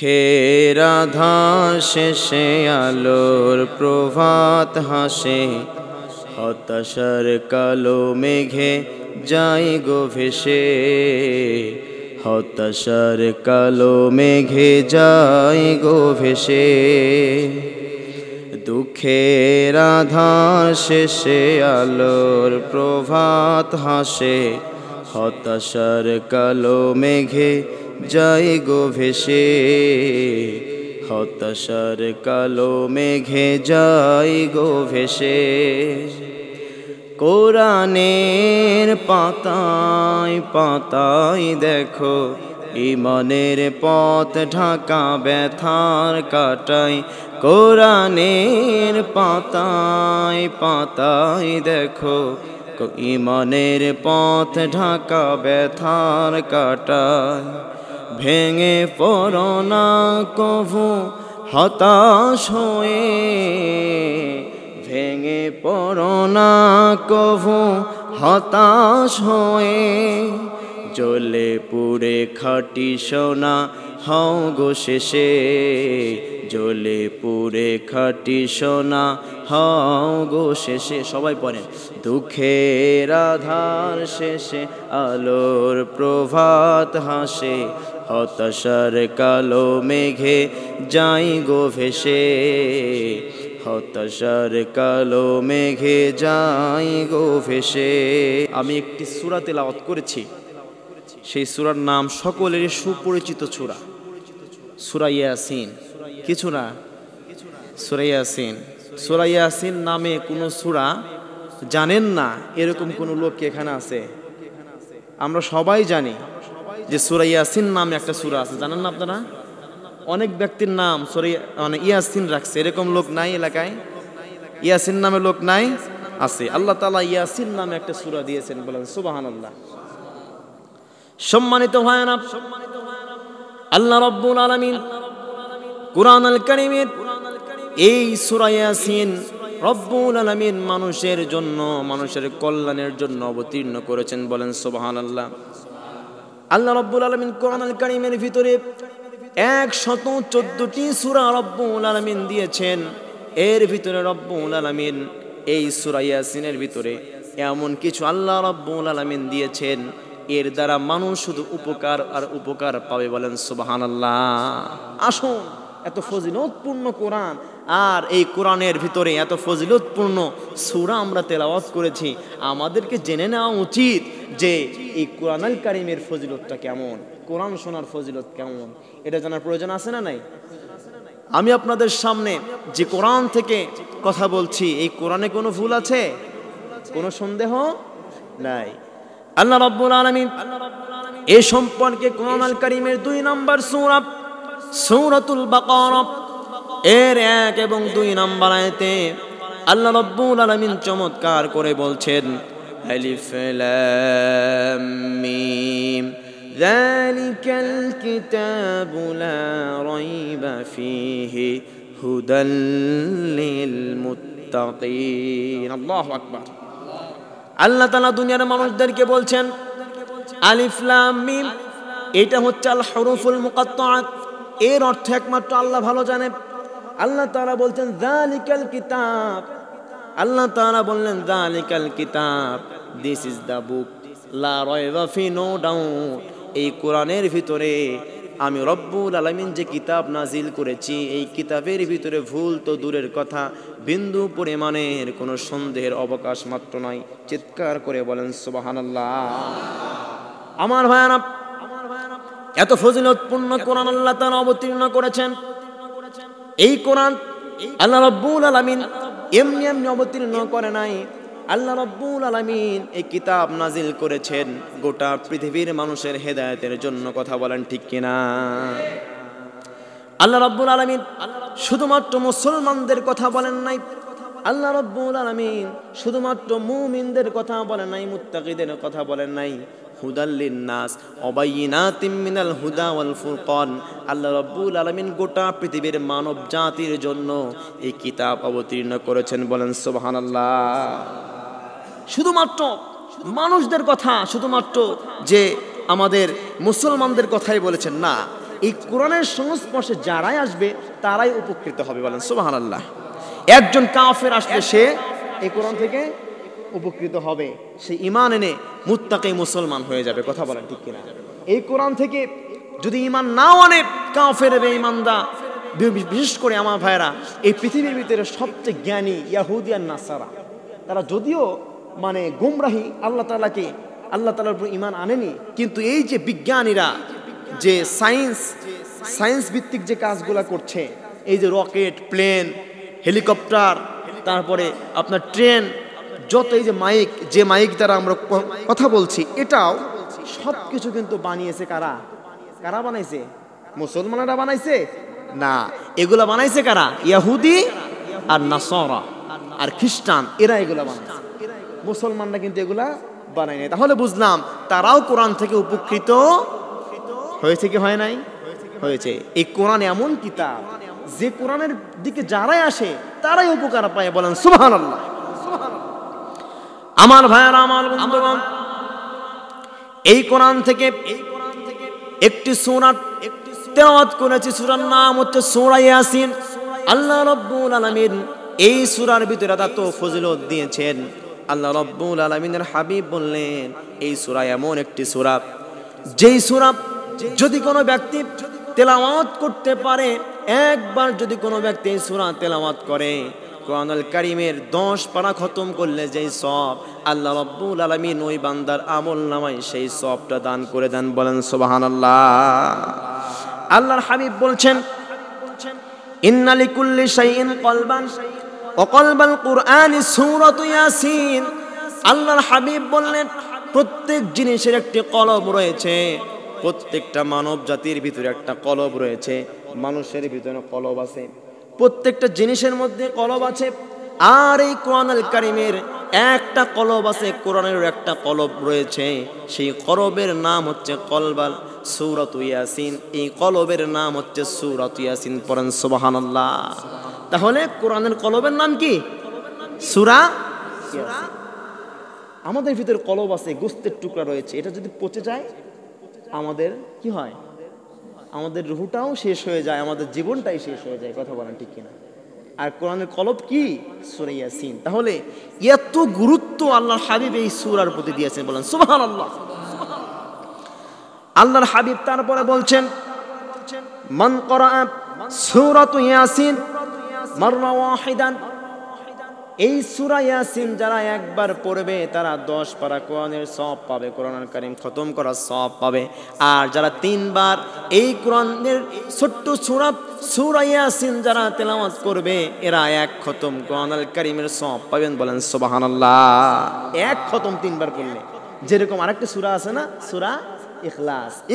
দুঃখের আধার শেষে আলোর প্রভাত হাসে, হতাশার কালো মেঘে যাই গো ভেসে, হতাশার কালো মেঘে যাই গো ভেসে। দুঃখের আধার শেষে আলোর প্রভাত হাসে, হতাশার কালো মেঘে যাই গো ভেসে, হতাশার কালো মেঘে যাই গো ভেসে। কোরআনের পাতায় পাতায় দেখো ঈমানের পথ ঢাকা ব্যথার কাটায়। কোরআনের পাতায় পাতায় দেখো ঈমানের পথ ঢাকা ব্যথার কাটায়। ভেঙে পড়ো না কভু হতাশ হয়ে, ভেঙে পড়ো না কভু হতাশ হয়ে। জ্বলে পুড়ে খাঁটি সোনা হও গো শেষে, জ্বলে পুড়ে খাঁটি সোনা হও গো শেষে। সবাই পড়েন। দুঃখের আধার শেষে আলোর প্রভাত হাসে, হতাশার কালো মেঘে যাই গো ভেসে, হতাশার কালো মেঘে যাই গো ভেসে। আমি একটি সূরা তেলাওয়াত করেছি, সেই সূরার নাম সকলেরই সুপরিচিত সূরা, সূরা ইয়াসিন। কিছু না, সূরা ইয়াসিন। সূরা ইয়াসিন নামে কোনো সূরা জানেন না এরকম কোনো লোক কি এখানে আছে? আমরা সবাই জানি যে সূরা ইয়াসিন নামে একটা সূরা আছে, জানেন না আপনারা? অনেক ব্যক্তির নাম সূরা মানে ইয়াসিন রাখছে, এরকম লোক নাই এলাকায়? ইয়াসিন নামে লোক নাই? আছে। আল্লাহ তাআলা ইয়াসিন নামে একটা সূরা দিয়েছেন, বলেন সুবহানাল্লাহ। সম্মানিত ভাইরা, আল্লাহ রাব্বুল আলামিন কুরআনুল কারীমের এই সূরা ইয়াসিন রব্বুল আলামিন মানুষের জন্য, মানুষের কল্যাণের জন্য অবতীর্ণ করেছেন, বলেন সুবহানাল্লাহ। আল্লাহ রাব্বুল আলামিন কুরআনুল কারীমের ভিতরে 114টি সূরা রব্বুল আলামিন দিয়েছেন। এর ভিতরে রব্বুল আলামিন এই সূরা ইয়াসিনের ভিতরে এমন কিছু আল্লাহ রাব্বুল আলামিন দিয়েছেন, এর দ্বারা মানুষ শুধু উপকার আর উপকার পাবে, বলেন সুবহানাল্লাহ। আসুন, এত ফজিলতপূর্ণ কোরআন, আর এই কোরআনের ভিতরে এত ফজিলতপূর্ণ সূরা আমরা তেলাওয়াত করেছি, আমাদেরকে জেনে নেওয়া উচিত যে এই কোরআনুল কারীমের ফজিলতটা কেমন, কোরআন শোনার ফজিলত কেমন, এটা জানার প্রয়োজন আছে না নাই? আমি আপনাদের সামনে যে কোরআন থেকে কথা বলছি, এই কোরআনে কোনো ভুল আছে? কোনো সন্দেহ নাই। আল্লাহ রাব্বুল আলামিন এই সম্পর্কে কোরআনুল কারীমের 2 নম্বর সূরা সূরাতুল বাকারা এর 1 এবং 2 নম্বর আয়াতে আল্লাহ রাব্বুল আলামিন চমৎকার করে বলছেন, আলিফ লাম মিম যালিকাল কিতাবু লা রাইবা ফীহি হুদাল লিল মুত্তাকিন। আল্লাহু আকবার। আল্লাহ তাআলা দুনিয়ার মানুষদেরকে বলছেন আলিফ লাম মিম, এটা হচ্ছে আল হুরুফুল মুকাত্তাআত, এর অর্থ একমাত্র আল্লাহ ভালো জানেন। আল্লাহ তাআলা বলছেন যালিকাল কিতাব, আল্লাহ তাআলা বললেন যালিকাল কিতাব, দিস ইজ দ্য বুক লা রাইবা ফি, নো ডাউট, এই কোরআনের ভিতরে আমি রব্বুল আলামিন যে কিতাব নাজিল করেছি, এই কিতাবের ভিতরে ভুল তো দূরের কথা, বিন্দু পরিমাণের কোনো সন্দেহের অবকাশ মাত্র নাই। চিৎকার করে বলেন সুবহানাল্লাহ। আমার ভাইরা, এত ফজিলতপূর্ণ কোরআন আল্লাহ তাআলা অবতীর্ণ করেছেন। এই কোরআন আল্লাহ রাব্বুল আলামিন এমনি এমনি অবতীর্ণ করে নাই। আল্লাহ রাব্বুল আলামিন এই কিতাব নাজিল করেছেন গোটা পৃথিবীর মানুষের হেদায়েতের জন্য। কথা বলেন ঠিক কিনা? আল্লাহ রাব্বুল আলামিন শুধুমাত্র মুসলমানদের কথা বলেন নাই, আল্লাহ রাব্বুল আলামিন শুধুমাত্র মুমিনদের কথা বলেন নাই, মুত্তাকিদের কথা বলেন নাই। হুদাল লিন্নাস ওয়া বাইয়িনাতিম মিনাল হুদা ওয়াল ফুরকান, আল্লাহ রাব্বুল আলামিন গোটা পৃথিবীর মানব জাতির জন্য এই কিতাব অবতীর্ণ করেছেন, বলেন সুবহানাল্লাহ। শুধুমাত্র মানুষদের কথা, শুধুমাত্র যে আমাদের মুসলমানদের কথাই বলেছেন না, এই কোরআনের সংস্পর্শে যারাই আসবে তারাই উপকৃত হবে, বলেন সুবহানাল্লাহ। একজন কাফের আসলে সে এই কোরআন থেকে উপকৃত হবে, সে ঈমান এনে মুত্তাকি মুসলমান হয়ে যাবে, কথা বলেন ঠিক কিনা? এই কোরআন থেকে যদি ঈমান নাও আনে কাফের বেঈমানরা, বিশেষ করে আমার ভাইরা, এই পৃথিবীর ভিতরে সবচেয়ে জ্ঞানী ইহুদি আর নাসারা, তারা যদিও মানে গুমরাহি, আল্লাহ তাআলার উপর ঈমান আনেনি, কিন্তু এই যে বিজ্ঞানীরা যে সায়েন্স ভিত্তিক যে কাজগুলো করছে, এই যে রকেট, প্লেন, হেলিকপ্টার, তারপরে আপনার ট্রেন, যত এই যে মাইক দ্বারা আমরা কথা বলছি, এটাও সব কিছু কিন্তু বানিয়েছে কারা বানাইছে? মুসলমানরা বানাইছে না, এগুলা বানাইছে কারা? ইহুদি আর নাসারা আর খ্রিস্টান, এরা এগুলা বানাইছে, মুসলমানরা কিন্তু এগুলা বানায়নি। তাহলে বুঝলাম তারাও কোরআন থেকে উপকৃত হয়েছে কি হয় নাই? হয়েছে। এই কোরআন এমন কিতাব যে কোরআনের দিকে যারাই আসে তারাই উপকার পায়, বলেন সুবহানাল্লাহ। আমার ভাইয়েরা, আমার বন্ধুগণ, এই কোরআন থেকে একটি সূরা তেলাওয়াত করেছি, সূরার নাম হচ্ছে সূরা ইয়াসিন। আল্লাহ রাব্বুল আলামিন এই সূরার ভিতরে এত ফজিলত দিয়েছেন। আল্লাহ রাব্বুল আলামিনের হাবিব বললেন, এই সূরা এমন একটি সূরা, যেই সূরা যদি কোনো ব্যক্তি তেলাওয়াত করতে পারে, একবার যদি কোনো ব্যক্তি এই সূরা তেলাওয়াত করে, কোরআনুল কারীমের 10 পারা খতম করলে যেই সওয়াব, আল্লাহ রাব্বুল আলামিন ওই বান্দার আমলনামায় সেই সওয়াবটা দান করে দেন, বলেন সুবহানাল্লাহ। আল্লাহর হাবিব বলছেন, ইন্না লিকুল্লি শাইইন কলবান ওয়া কলবাল কুরআনি সূরাতু ইয়াসিন। আল্লাহর হাবিব বললেন, প্রত্যেক জিনিসের একটি কলব রয়েছে, প্রত্যেকটা মানব জাতির ভিতরে একটা কলব রয়েছে, মানুষের ভিতরে কলব আছে, প্রত্যেকটা জিনিসের মধ্যে কলব আছে। আর এই কোরআনুল কারীমের একটা কলব আছে, কোরআনের একটা কলব রয়েছে, সেই কলবের নাম হচ্ছে কলবাল সূরাতু ইয়াসিন। এই কলবের নাম হচ্ছে সূরাতু ইয়াসিন, পড়েন সুবহানাল্লাহ। তাহলে কোরআনের কলবের নাম কি? সূরা ইয়াসিন। আমাদের ভিতরে কলব আছে, গোশতের টুকরা রয়েছে, এটা যদি পচে যায় আমাদের কি হয়? আমাদের রূহটাও শেষ হয়ে যায়, আমাদের জীবনটাই শেষ হয়ে যায়, কথা বলেন ঠিক কিনা? আর কোরআনের কলব কি? সূরা ইয়াসিন। তাহলে এত গুরুত্ব আল্লাহর হাবিব এই সূরার প্রতি দিয়েছেন, বলেন সুবহানাল্লাহ। আল্লাহর হাবিব তারপরে বলছেন, মান ক্বরাআ সূরাতু ইয়াসিন মাররা ওয়াহিদান, এই সূরা ইয়াসিন যারা একবার পড়বে তারা 10 পারা কোরআনের সওয়াব পাবে, কোরআনুল কারীম খতম করার সওয়াব পাবে। আর যারা 3 বার এই কোরআনের ছোট্ট সূরা ইয়াসিন যারা তেলাওয়াত করবে, এরা 1 খতম কোরআনুল কারীমের সওয়াব পাবেন, বলেন সুবহানাল্লাহ। 1 খতম 3 বার পড়লে, যেরকম আরেকটা সূরা আছে না, সূরা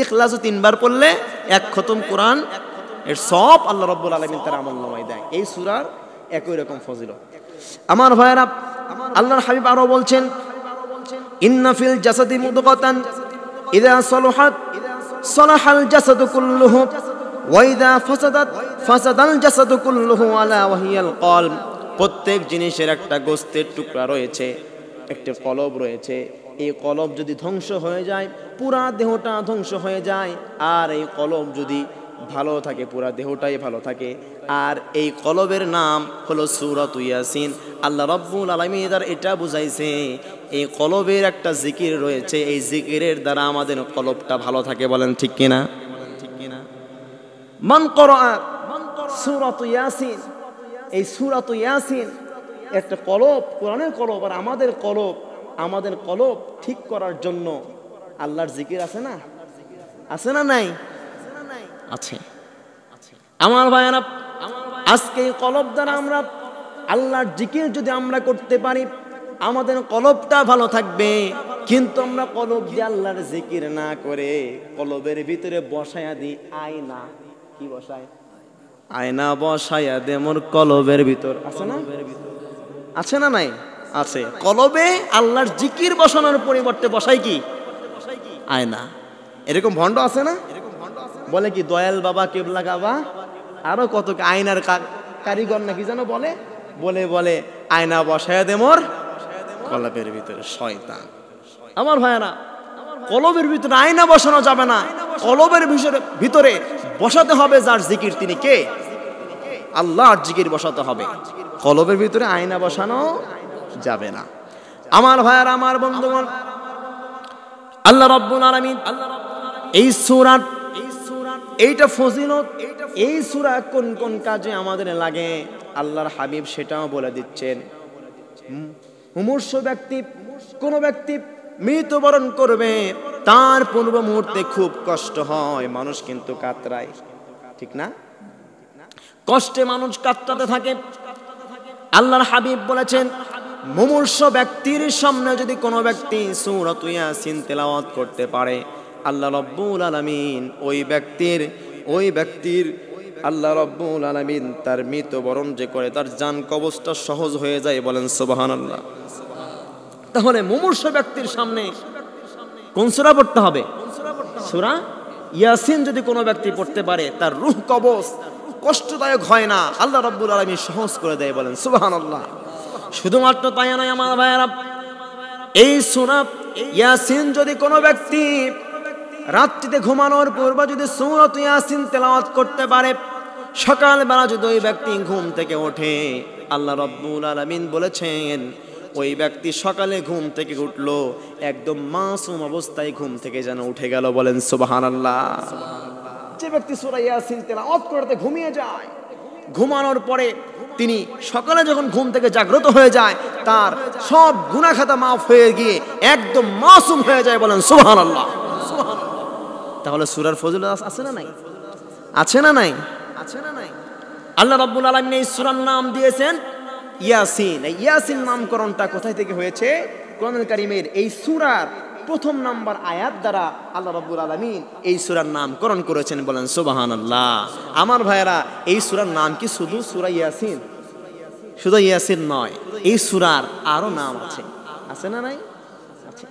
ইখলাসও 3 বার পড়লে 1 খতম কোরআন এর সওয়াব আল্লাহ রাব্বুল আলামিন তার আমলনামায় দেয়। এই সূরার একই রকম ফজিলত। আমার ভাইরা, আল্লাহর হাবিব আরো বলছেন, ইন্না ফিল জাসাদি মুদগাতান ইযা সালাহাত সালাহাল জাসাদু কুল্লুহু ওয়া ইযা ফাসাদাত ফাসাদাল জাসাদু কুল্লুহু আলা ওয়াহিয়াল কলব। প্রত্যেক জিনিসের একটা গোশতের টুকরা রয়েছে, একটা কলব রয়েছে। এই কলব যদি ধ্বংস হয়ে যায়, পুরা দেহটা ধ্বংস হয়ে যায়। আর এই কলব যদি ভালো থাকে, পুরা দেহটাই ভালো থাকে। আর এই কলবের নাম হলো সূরাতু ইয়াসিন। আল্লাহ রাব্বুল আলামিন এটা বুঝাইছে, এই কলবের একটা জিকির রয়েছে, এই জিকিরের দ্বারা আমাদের কলবটা ভালো থাকে, বলেন ঠিক কিনা? মান ক্বরাআ সূরাতু ইয়াসিন, এই সূরাতু ইয়াসিন একটা কলব, কোরআনের কলব। আর আমাদের কলব ঠিক করার জন্য আল্লাহর জিকির আছে না? আছে না নাই? আছে। আমার ভাইয়েরা, আজকে এই কলব দ্বারা আমরা আল্লাহর জিকির যদি আমরা করতে পারি, আমাদের কলবটা ভালো থাকবে। কিন্তু আমরা কলব দিয়ে আল্লাহর জিকির না করে কলবের ভিতরে বসায়া দিই আয়না। কি বসায়? আয়না বসায়া দে মোর কলবের ভিতর। আছে না? আছে না নাই? আছে। কলবে আল্লাহর জিকির বসানোর পরিবর্তে বসাই কি? আয়না। এরকম ভণ্ড আছে না? বলে কি দয়াল বাবা, কেবলা বাবা, আরো কত আয়নার কারিগর নাকি যেন বলে বলে আয়না বসায়া দে মোর কলবের ভিতরে। শয়তান। আমার ভাইরা, কলবের ভিতরে আয়না বসানো যাবে না। কলবের ভিতরে বসাতে হবে যার জিকির, তিনি কে? আল্লাহর জিকির বসাতে হবে। কলবের ভিতরে আয়না বসানো যাবে না। আমার ভাইয়ার, আমার বন্ধুগণ, আল্লাহ রাব্বুল আলামিন এই সূরা, এইটা ফজিলত, এই সূরা কোন কোন কাজে আমাদের লাগে আল্লাহর হাবিব সেটাও বলে দিচ্ছেন। মুমূর্ষ ব্যক্তি, কোন ব্যক্তি মৃত্যুবরণ করবে, তার পূর্ব মুহূর্তে খুব কষ্ট হয়, মানুষ কিন্তু কাতরায়, ঠিক না? কষ্টে মানুষ কাতরাতে থাকে। আল্লাহর হাবিব বলেছেন, মুমূর্ষ ব্যক্তির সামনে যদি কোনো ব্যক্তি সূরাত ইয়াসিন তেলাওয়াত করতে পারে, আল্লাহ রাব্বুল আলামিন ওই ব্যক্তির আল্লাহ রাব্বুল আলামিন তার মৃত্যুবরণ যে করে, তার জান কবজটা সহজ হয়ে যায়। বলেন সুবহানাল্লাহ। তাহলে মুমূর্ষ ব্যক্তির সামনে কোন সূরা পড়তে হবে? সূরা ইয়াসিন যদি কোনো ব্যক্তি পড়তে পারে, তার রূহ কবজ কষ্টদায়ক হয় না, আল্লাহ রাব্বুল আলামিন সহজ করে দেয়। বলেন সুবহানাল্লাহ। শুধুমাত্র তাই নয় আমার ভাইয়েরা, এই সূরা ইয়াসিন যদি কোনো ব্যক্তি রাত্রিতে ঘুমানোর পূর্বে যদি সূরা ইয়াসিন তেলাওয়াত করতে পারে, সকালবেলা যদি ওই ব্যক্তি ঘুম থেকে ওঠে, আল্লাহ রাব্বুল আলামিন বলেছেন ওই ব্যক্তি সকালে ঘুম থেকে উঠলো একদম মাসুম অবস্থায় ঘুম থেকে যেন উঠে গেল। বলেন সুবহানাল্লাহ। যে ব্যক্তি সূরা ইয়াসিন তেলাওয়াত করতে ঘুমিয়ে যায়, ঘুমানোর পরে তিনি সকালে যখন ঘুম থেকে জাগ্রত হয়ে যায়, তার সব গুনাহ খাতা মাফ হয়ে গিয়ে একদম মাসুম হয়ে যায়। বলেন সুবহানাল্লাহ। তাহলে সূরার ফজিলত আছে না নাই? আছে না নাই? আছে না নাই? আল্লাহ রাব্বুল আলামিন এই সূরার নাম দিয়েছেন ইয়াসিন। এই ইয়াসিন নামকরণটা কোথায় থেকে হয়েছে? কোরআনুল কারীমের এই সূরার প্রথম নাম্বার আয়াত দ্বারা আল্লাহ রাব্বুল আলামিন এই সূরার নামকরণ করেছেন। বলেন সুবহানাল্লাহ। আমার ভাইয়েরা, এই সূরার নাম কি শুধু সূরা ইয়াসিন? শুধু ইয়াসিন নয়, এই সূরার আরো নাম আছে। আছে না নাই? আছে।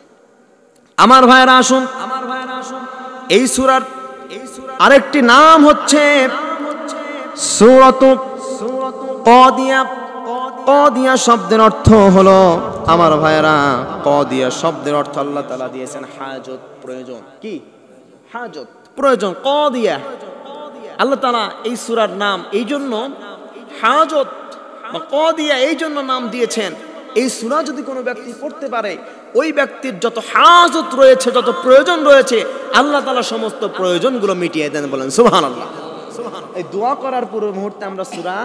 আমার ভাইয়েরা আসুন, এই সূরার আরেকটি নাম হচ্ছে সূরাতুল কাদিয়া। কাদিয়া শব্দের অর্থ হলো, আমার ভাইয়েরা, কাদিয়া শব্দের অর্থ আল্লাহ তাআলা দিয়েছেন হাজত, প্রয়োজন। কি? হাজত, প্রয়োজন। কাদিয়া আল্লাহ তাআলা এই সূরার নাম এই জন্য হাজত বা কাদিয়া এই জন্য নাম দিয়েছেন। এই সূরা যদি কোনো ব্যক্তি পড়তে পারে, ওই ব্যক্তির যত হাজত রয়েছে, যত প্রয়োজন রয়েছে, আল্লাহ তাআলা সমস্ত প্রয়োজনগুলো মিটিয়ে দেন। বলেন সুবহানাল্লাহ। এই দোয়া করার পূর্ব মুহূর্তে আমরা সূরা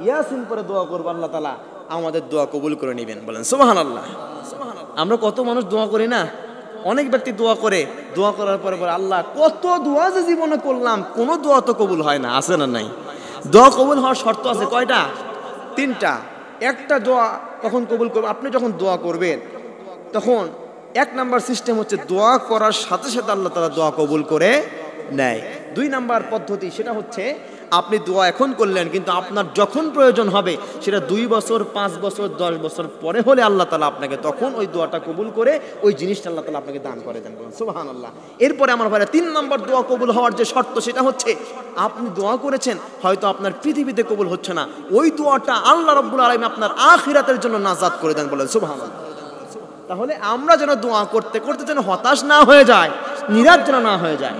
ইয়াসিন পরে দোয়া করব, আল্লাহ তাআলা আমাদের দোয়া কবুল করে নেবেন। বলেন সুবহানাল্লাহ। আমরা কত মানুষ দোয়া করি না? অনেক ব্যক্তি দোয়া করে, দোয়া করার পরে বলে, আল্লাহ কত দোয়া যে জীবনে করলাম, কোনো দোয়া তো কবুল হয় না। আছে না নাই? দোয়া কবুল হওয়ার শর্ত আছে কয়টা? 3টা। একটা দোয়া কখন কবুল করবে? আপনি যখন দোয়া করবেন তখন 1 নাম্বার সিস্টেম হচ্ছে দোয়া করার সাথে সাথে আল্লাহ তাআলা দোয়া কবুল করে নেয়। 2 নাম্বার পদ্ধতি, সেটা হচ্ছে আপনি দোয়া এখন করলেন, কিন্তু আপনার যখন প্রয়োজন হবে সেটা 2 বছর, 5 বছর, 10 বছর পরে হলে আল্লাহ তাআলা আপনাকে তখন ওই দোয়াটা কবুল করে ওই জিনিসটা আল্লাহ তাআলা আপনাকে দান করে দেন। বলেন সুবহানাল্লাহ। এরপরে আমার ভাইরা 3 নম্বর দোয়া কবুল হওয়ার যে শর্ত, সেটা হচ্ছে আপনি দোয়া করেছেন, হয়তো আপনার পৃথিবীতে কবুল হচ্ছে না, ওই দোয়াটা আল্লাহ রাব্বুল আলামিন আপনার আখিরাতের জন্য নাজাত করে দেন। বলেন সুবহানাল্লাহ। তাহলে আমরা যেন দোয়া করতে করতে যেন হতাশ না হয়ে যায়, নিরাশ যেন না হয়ে যায়।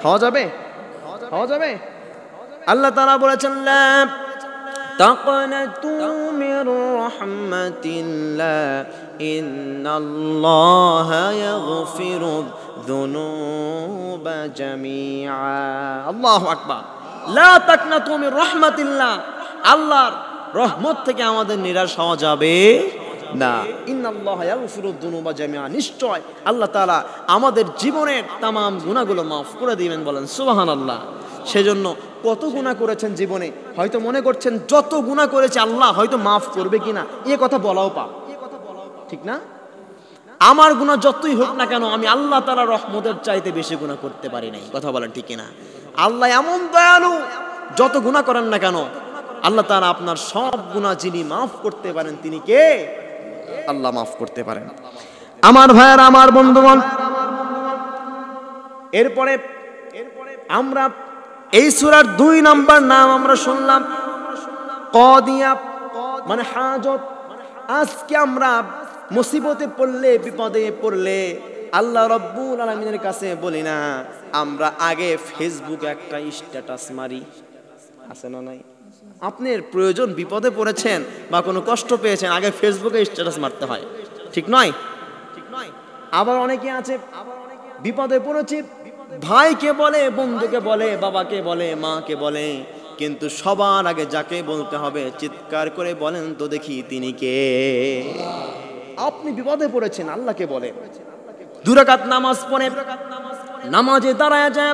হওয়া যাবে? হওয়া যাবে? আল্লাহ তাআলা বলেছেন, লা তাকনাতু মির রাহমাতিল্লাহ ইন্নাল্লাহা ইয়াগফিরুয যুনুবা জামিআ। আল্লাহু আকবার। লা তাকনাতু মির রাহমাতিল্লাহ, আল্লাহর রহমত থেকে আমাদের নিরাশ হওয়া যাবে না। ইন্নাল্লাহা ইয়াগফিরুয যুনুবা জামিআ, নিশ্চয় আল্লাহ তাআলা আমাদের জীবনের तमाम গুনাহগুলো maaf করে দিবেন। বলেন সুবহানাল্লাহ। সেজন্য কত গুনাহ করেছেন জীবনে, হয়তো মনে করছেন যত গুনাহ করেছে আল্লাহ হয়তো maaf করবে কিনা, এই কথা বলাও পাপ, ঠিক না? আমার গুনাহ যতই হোক না কেন, আমি আল্লাহ তাআলার রহমতের চাইতে বেশি গুনাহ করতে পারি নাই। কথা বলেন ঠিক কিনা? আল্লাহ এমন দয়ালু, যত গুনাহ করেন না কেন আল্লাহ তাআলা আপনার সব গুনাহ যিনি maaf করতে পারেন, তিনি কে? আল্লাহ maaf করতে পারেন। আমার ভাইয়েরা, আমার বন্ধুগণ, এরপরে আমরা এই সূরার 2 নাম্বার নাম আমরা শুনলাম কাদিয়া, মানে হাজত। আজকে আমরা মুসিবতে পড়লে, বিপদে পড়লে আল্লাহ রাব্বুল আলামিনের কাছে বলি না আমরা আগে ফেসবুকে একটা স্ট্যাটাস মারি, আছে না নাই? আপনার প্রয়োজন, বিপদে পড়েছেন বা কোনো কষ্ট পেয়েছেন, আগে ফেসবুকে স্ট্যাটাস মারতে হয়, ঠিক নয়? আবার অনেকে আছে বিপদে পড়েছে, ভাইকে বলে, বন্ধুকে বলে, বাবাকে বলে, মাকে বলে, কিন্তু সবার আগে যাকে বলতে হবে চিৎকার করে বলেন তো দেখি তিনি কে? আপনি বিপদে পড়েছেন, আল্লাহকে বলেন। 2 রাকাত নামাজ পড়ে নামাজে দাঁড়ায় যায়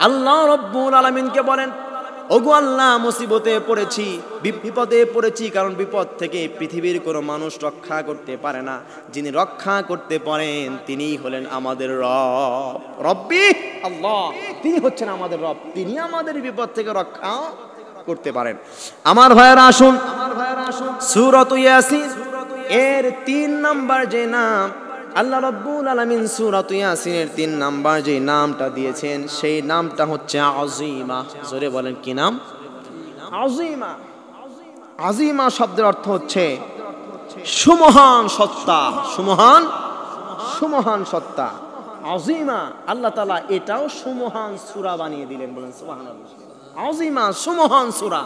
আল্লাহ রাব্বুল আলামিনকে বলেন, ওগো আল্লাহ মুসিবতে পড়েছি, বিপদে পড়েছি, কারণ বিপদ থেকে পৃথিবীর কোনো মানুষ রক্ষা করতে পারে না, যিনি রক্ষা করতে পারেন তিনিই হলেন আমাদের রব, রব্বি আল্লাহ, তিনি হচ্ছেন আমাদের রব, তিনি আমাদের বিপদ থেকে রক্ষা করতে পারেন। আমার ভাইয়েরা আসুন, সূরাত ইয়াসিন এর 3 নাম্বার যে নাম আল্লাহ রাব্বুল আলামিন সূরাত ইয়াসিনের 3 নাম্বার যে নামটা দিয়েছেন সেই নামটা হচ্ছে আযীমা। জোরে বলেন কি নাম? আযীমা। আযীমা শব্দের অর্থ হচ্ছে সুমহান সত্তা, সুমহান সত্তা। আযীমা, আল্লাহ তাআলা এটাও সুমহান সূরা বানিয়ে দিলেন, বলেন সুবহানাল্লাহ। আযীমা সুমহান সূরা।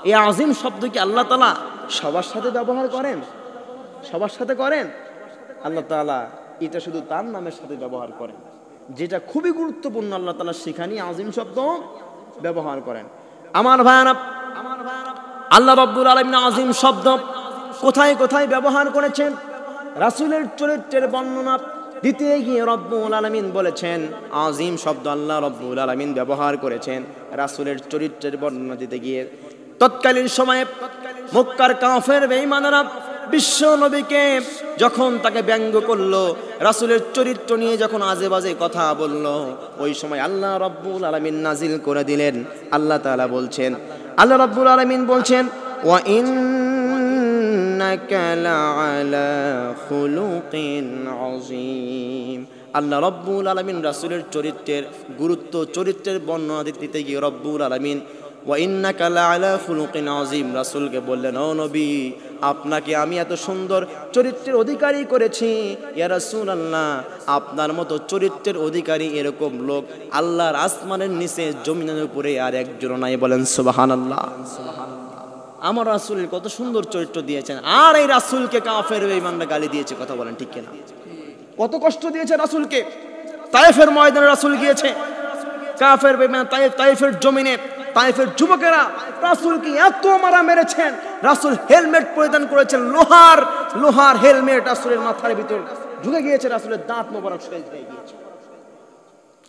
এই আযীম শব্দ কি আল্লাহ তাআলা সবার সাথে ব্যবহার করেন? সবার সাথে করেন? আল্লাহ তাআলা এটা শুধু তার নামের সাথে ব্যবহার করেন, যেটা খুবই গুরুত্বপূর্ণ। আল্লাহ তাআলা সেখানেই আযীম শব্দ ব্যবহার করেন। আমার ভাইরা, আল্লাহ রাব্বুল আলামিন আযীম শব্দ কোথায় কোথায় ব্যবহার করেছেন? রাসূলের চরিত্রের বর্ণনা দিতে গিয়ে রব্বুল আলামিন বলেছেন আযীম শব্দ আল্লাহ রাব্বুল আলামিন ব্যবহার করেছেন রাসূলের চরিত্রের বর্ণনা দিতে গিয়ে। তৎকালীন সময়ে মক্কার কাফের বেঈমানরা বিশ্ব নবীকে যখন তাকে ব্যঙ্গ করলো, রাসূলের চরিত্র নিয়ে যখন আজে বাজে কথা বলল, ওই সময় আল্লাহ রাব্বুল আলামিন নাজিল করে দিলেন। আল্লাহ তাআলা বলছেন, আল্লাহ রাব্বুল আলামিন বলছেন, ওয়া ইন্নাকা লাআলা খুলুকিন আযীম। আল্লাহ রাব্বুল আলামিন রাসূলের চরিত্রের গুরুত্ব, চরিত্রের বর্ণনা দিতে গিয়ে রব্বুল আলামিন ওয়া ইন্নাকা লাআলা খুলুকিন আযীম রাসূলকে বললেন, ও নবী, আপনাকে আমি এত সুন্দর চরিত্রের অধিকারী করেছি, ইয়া রাসূলুল্লাহ, আপনার মতো চরিত্রের অধিকারী এরকম লোক আল্লাহর আসমানের নিচে জমিনের উপরে আর একজন নাই, বলেন সুবহানাল্লাহ। আমার রাসূলের কত সুন্দর চরিত্র দিয়েছেন, আর এই রাসূলকে কাফের বেঈমানরা গালি দিয়েছে, কথা বলেন ঠিক কিনা? কত কষ্ট দিয়েছে রাসূলকে। তায়েফের ময়দানে রাসূল গিয়েছে, কাফের বেঈমান তায়েফের জমিনে তায়েফের যুবকেরা রাসূলকে এত মারা মেরেছেন, রাসূল হেলমেট পরিধান করেছেন, লোহার হেলমেট রাসূলের মাথার ভিতর ঢুকে গিয়েছে, রাসূলের দাঁত মোবারক শেষ হয়ে গিয়েছে।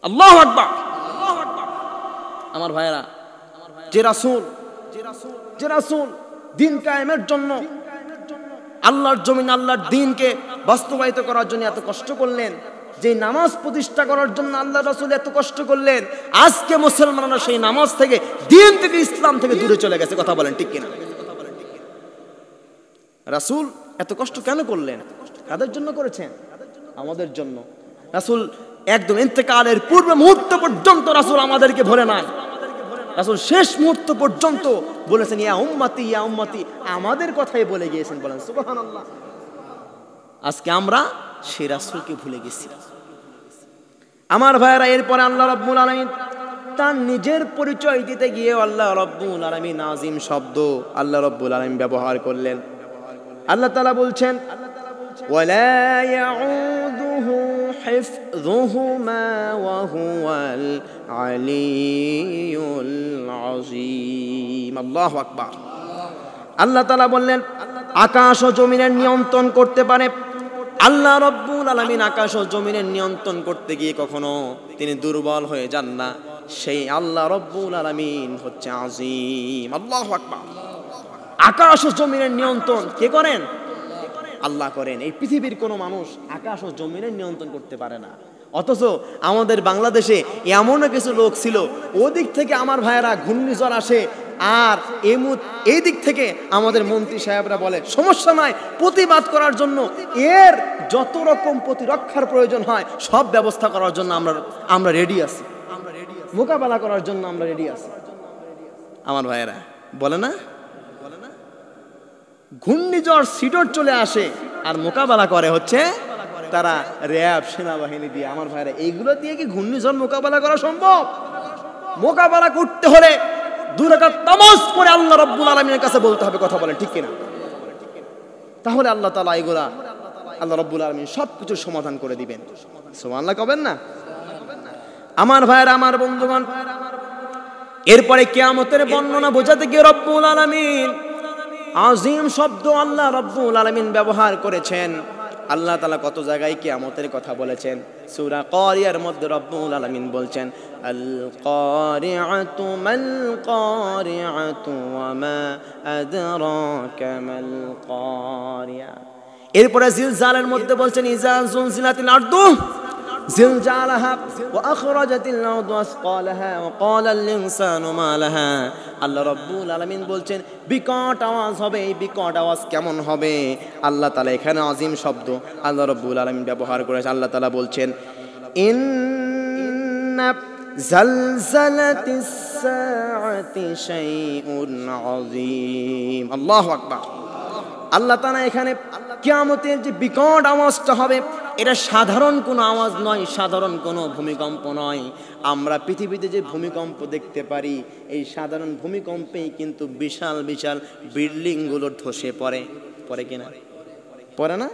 আল্লাহু আকবার। আমার ভাইয়েরা, যে রাসূল দিন কায়েমের জন্য আল্লাহর জমিন, আল্লাহর দ্বীনকে বাস্তবায়িত করার জন্য এত কষ্ট করলেন, যে নামাজ প্রতিষ্ঠা করার জন্য আল্লাহ রাসূল এত কষ্ট করলেন, আজকে মুসলমানরা সেই নামাজ থেকে, দ্বীন থেকে, ইসলাম থেকে দূরে চলে গেছে, কথা বলেন ঠিক কিনা? রাসূল এত কষ্ট কেন করলেন? কাদের জন্য করেছেন? আমাদের জন্য। রাসূল একদম ইন্তেকালের পূর্বে মুহূর্ত পর্যন্ত রাসূল আমাদেরকে ভুলে নাই। রাসূল শেষ মুহূর্ত পর্যন্ত বলেছেন ইয়া উম্মতি, ইয়া উম্মতি, আমাদের কথাই বলে গিয়েছেন, বলেন সুবহানাল্লাহ। আজকে আমরা সেই রাসূলকে ভুলে গেছি। আমার ভাইয়েরা, এরপরে আল্লাহ রাব্বুল আলামিন তার নিজের পরিচয় দিতে গিয়ে আল্লাহ রাব্বুল আলামিন আযীম শব্দ আল্লাহ রাব্বুল আলামিন ব্যবহার করলেন। আল্লাহ তাআলা বলছেন, ওয়ালা ইয়াউদুহু হিফযুহুমা ওয়া হুয়াল আলিয়্যুল আযীম। আল্লাহু আকবার। আল্লাহ তাআলা বললেন, আকাশ ও জমিনের নিয়ন্ত্রণ করতে পারে আল্লাহ রাব্বুল আলামিন। আকাশ ও জমিনের নিয়ন্ত্রণ করতে গিয়ে কখনো তিনি দুর্বল হয়ে যান না। সেই আল্লাহ রাব্বুল আলামিন হচ্ছে আযীম। আল্লাহু আকবার। আকাশ ও জমিনের নিয়ন্ত্রণ কে করেন? আল্লাহ করেন। এই পৃথিবীর কোনো মানুষ আকাশ ও জমিনের নিয়ন্ত্রণ করতে পারে না। অথচ আমাদের বাংলাদেশে এমনও কিছু লোক ছিল, ওদিক থেকে আমার ভাইয়েরা ঘূর্ণিঝড় আসে, আর এই দিক থেকে আমাদের মন্ত্রী সাহেবরা বলে সমস্যা নাই, প্রতিবাদ করার জন্য এর যত রকম প্রতিরক্ষার প্রয়োজন হয় সব ব্যবস্থা করার জন্য আমরা রেডি আছি, মোকাবেলা করার জন্য আমরা রেডি আছি। আমার ভাইয়েরা বলে না, ঘূর্ণিঝড় সিডর চলে আসে আর মোকাবেলা করে হচ্ছে তারা র্যাব সেনাবাহিনী দিয়ে। আমার ভাইরা এইগুলো দিয়ে কি ঘূর্ণিঝড় মোকাবেলা করা সম্ভব? মোকাবেলা করতে হলে 2 রাকাত নামাজ পড়ে আল্লাহ রাব্বুল আলামিনের কাছে বলতে হবে, কথা বলেন ঠিক কিনা? তাহলে আল্লাহ তাআলা এগুলা আল্লাহ রাব্বুল আলামিন সবকিছু সমাধান করে দিবেন। সুবহানাল্লাহ কবেন না? আমার ভাইরা, আমার বন্ধুগণ, এরপরে কিয়ামতের বর্ণনা বোঝাতে গিয়ে রব্বুল আলামিন আজিম শব্দ আল্লাহ রাব্বুল আলামিন ব্যবহার করেছেন। আল্লাহ তাআলা কত জায়গায় কিয়ামতের কথা বলেছেন। সূরা কারিয়ার মধ্যে রব্বুল আলামিন বলছেন, আল কারিআতু মাল কারিআতু ওয়া মা আদরাকা মাল কারিয়া। এরপরে জিলজালের মধ্যে বলছেন, ইজা জুলজিলাতিল আরদু জিলজালাহা ওয়া আখরাজাতিল আরদু আসকালাহা ওয়া ক্বালাল ইনসানু মা লাহা। আল্লাহ রাব্বুল আলামিন বলছেন বিকট আওয়াজ হবে। এই বিকট আওয়াজ কেমন হবে? আল্লাহ তাআলা এখানে আজিম শব্দ আল্লাহ রাব্বুল আলামিন ব্যবহার করেছেন। আল্লাহ তাআলা বলছেন, ইন্না জালজালাতিস সাআতি শাইউন আযীম। আল্লাহু আকবার। আল্লাহ তাআলা এখানে কিয়ামতের যে বিকট আওয়াজটা হবে, এটা সাধারণ কোনো আওয়াজ নয়, সাধারণ কোনো ভূমিকম্প নয়। আমরা পৃথিবীতে যে ভূমিকম্প দেখতে পারি, এই সাধারণ ভূমিকম্পেই কিন্তু বিশাল বিশাল বিল্ডিংগুলো ধসে পড়ে। পড়ে কিনা? পড়ে না?